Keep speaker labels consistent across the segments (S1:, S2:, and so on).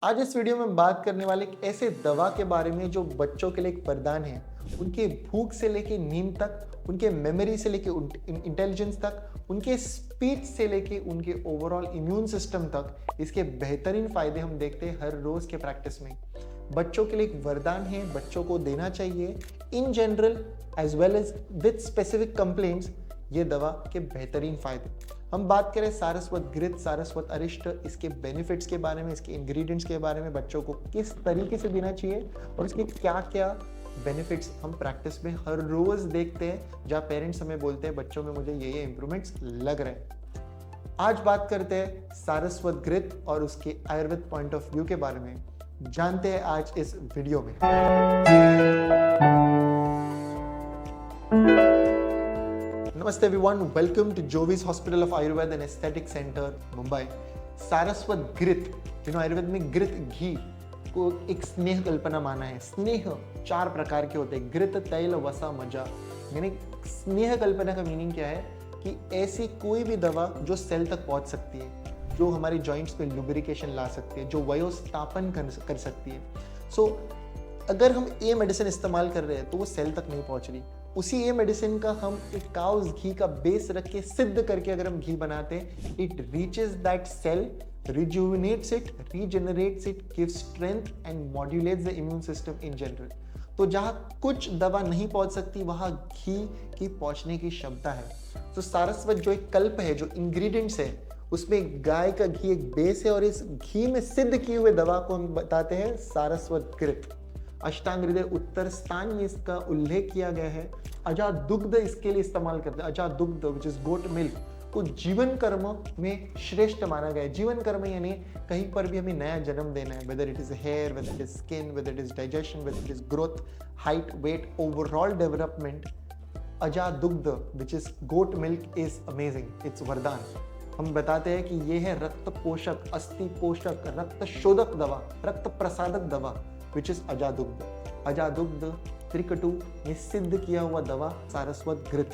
S1: आज इस वीडियो में बात करने वाले एक ऐसे दवा के बारे में जो बच्चों के लिए एक वरदान है। उनके भूख से लेके नींद तक, उनके मेमोरी से लेके इंटेलिजेंस तक, उनके स्पीच से लेके उनके ओवरऑल इम्यून सिस्टम तक इसके बेहतरीन फायदे हम देखते हैं हर रोज के प्रैक्टिस में। बच्चों के लिए एक वरदान है, बच्चों को देना चाहिए in general as well as with specific complaints. ये दवा के बेहतरीन फायदे हम बात करें सारस्वत घृत, सारस्वत अरिष्ट, इसके बेनिफिट्स के बारे में, इसके इंग्रेडिएंट्स के बारे में, बच्चों को किस तरीके से देना चाहिए और इसके क्या क्या बेनिफिट्स हम प्रैक्टिस में हर रोज देखते हैं, जहाँ पेरेंट्स हमें बोलते हैं बच्चों में मुझे ये इंप्रूवमेंट्स लग रहे हैं। आज बात करते हैं सारस्वत घृत और उसके आयुर्वेद पॉइंट ऑफ व्यू के बारे में, जानते हैं आज इस वीडियो में। नमस्ते everyone, welcome to Jovis hospital of Ayurveda and aesthetic centre Mumbai. Saraswat घृत, आयुर्वेद में घृत घी को एक स्नेह कल्पना माना है। स्नेह 4 प्रकार के होते हैं, घृत, तैल, वसा, मजा। यानी स्नेह कल्पना का मीनिंग क्या है कि ऐसी कोई भी दवा जो सेल तक पहुंच सकती है, जो हमारी जॉइंट्स में लुब्रिकेशन ला सकती है, जो वयोस्थापन कर सकती है। अगर हम ये मेडिसिन इस्तेमाल कर रहे हैं तो वो सेल तक नहीं पहुंच रही। उसी ये मेडिसिन का हम एक काउस घी का बेस रख के सिद्ध करके अगर हम घी बनाते हैं, it reaches that cell, rejuvenates it, regenerates it, gives strength and modulates the immune system in general. तो जहां कुछ दवा नहीं पहुंच सकती वहां घी की पहुंचने की क्षमता है। तो सारस्वत जो एक कल्प है, जो इंग्रेडिएंट्स है, उसमें गाय का घी एक बेस है और इस घी में सिद्ध किए हुए दवा को हम बताते हैं सारस्वत घृत। अष्टांग हृदय उत्तर स्थान में इसका उल्लेख किया गया है। अजा दुग्ध इसके लिए इस्तेमाल करते हैं। अजा दुग्ध विच इज गोट मिल्क को जीवन कर्म में श्रेष्ठ माना गया है। जीवन कर्म यानी कहीं पर भी हमें नया जन्म देना है, whether it is hair, whether it is skin, whether it is digestion, whether it is growth, height, weight, overall development. अजा दुग्ध which is goat milk is amazing, it's वरदान। हम बताते हैं कि ये है रक्त पोषक, अस्थि पोषक, रक्त शोधक दवा, रक्त प्रसादक दवा, विच इज अजादुग्ध। अजादुग्ध त्रिकटु ये सिद्ध किया हुआ दवा सारस्वत घृत।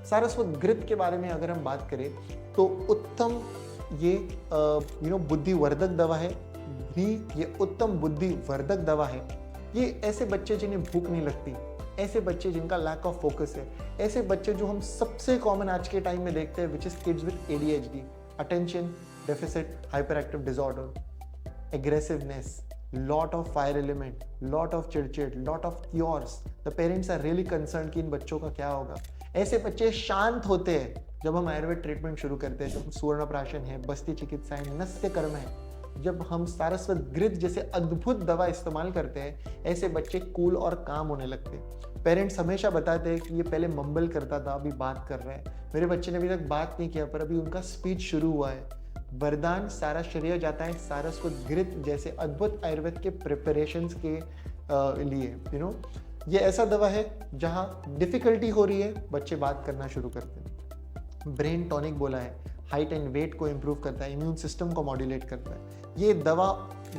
S1: सारस्वत घृत के बारे में अगर हम बात करें तो उत्तम ये बुद्धिवर्धक दवा है। घी ये उत्तम बुद्धिवर्धक दवा है। ये ऐसे बच्चे जिन्हें भूख नहीं लगती, ऐसे बच्चे जिनका लैक ऑफ फोकस है, ऐसे बच्चे जो हम सबसे कॉमन आज के टाइम में देखते हैं, which is kids with ADHD, attention deficit hyper active disorder, aggressiveness, lot of fire element, lot of चिड़चिड़, lot of chaos. The parents are really concerned कि इन बच्चों का क्या होगा। ऐसे बच्चे शांत होते हैं जब हम आयुर्वेद ट्रीटमेंट शुरू करते हैं, जब सुवर्ण प्राशन है, बस्ती चिकित्सा है, नस्य कर्म है, जब हम सारस्वत घृत जैसे अद्भुत दवा इस्तेमाल करते हैं, ऐसे बच्चे कूल और काम होने लगते हैं। पेरेंट्स हमेशा बताते हैं कि ये पहले मम्बल करता था, अभी बात कर रहा है। मेरे बच्चे ने अभी तक बात नहीं किया पर अभी उनका स्पीच शुरू हुआ है। वरदान सारा श्रेय जाता है सारस्वत घृत जैसे अद्भुत आयुर्वेद के प्रिपरेशंस के लिए। ये ऐसा दवा है जहां डिफिकल्टी हो रही है, बच्चे बात करना शुरू करते हैं। ब्रेन टॉनिक बोला है, हाइट एंड वेट को इंप्रूव करता है, इम्यून सिस्टम को मॉड्यूलेट करता है। ये दवा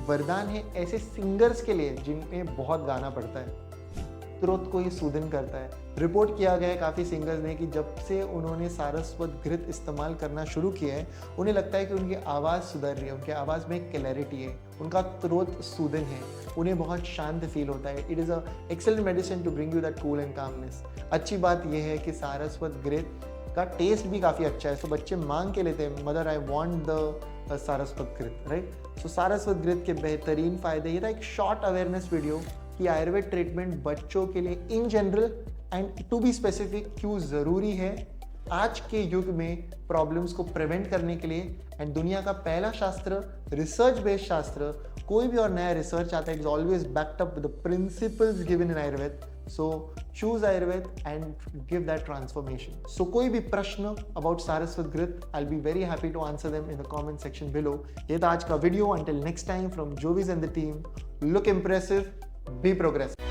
S1: वरदान है ऐसे सिंगर्स के लिए जिनमें बहुत गाना पड़ता है, स्रोत को ये सूदन करता है। रिपोर्ट किया गया है काफ़ी सिंगर्स ने कि जब से उन्होंने सारस्वत घृत इस्तेमाल करना शुरू किया है, उन्हें लगता है कि उनकी आवाज़ सुधर रही है, उनकी आवाज़ में क्लैरिटी है, उनका स्रोत सूदन है, उन्हें बहुत शांत फील होता है। It is a excellent medicine to bring you that cool and calmness. अच्छी बात यह है कि सारस्वत घृत का टेस्ट भी काफ़ी अच्छा है, तो बच्चे मांग के लेते हैं, mother I want the Saraswat घृत, राइट। सो सारस्वत घृत के बेहतरीन फ़ायदे। ये था एक शॉर्ट अवेयरनेस वीडियो कि आयुर्वेद ट्रीटमेंट बच्चों के लिए in general and to be specific क्यों ज़रूरी है आज के युग में प्रॉब्लम्स को प्रिवेंट करने के लिए। एंड दुनिया का पहला शास्त्र, रिसर्च बेस्ड शास्त्र, कोई भी और नया रिसर्च आता है, it's always backed up with the principles given in Ayurveda. So choose Ayurveda and give that transformation. So कोई भी प्रश्न about Saraswat ghrita, I will be very happy to answer them in the comment section below. ये था आज का video. Until next time from Jovis and the team, look impressive, be progressive.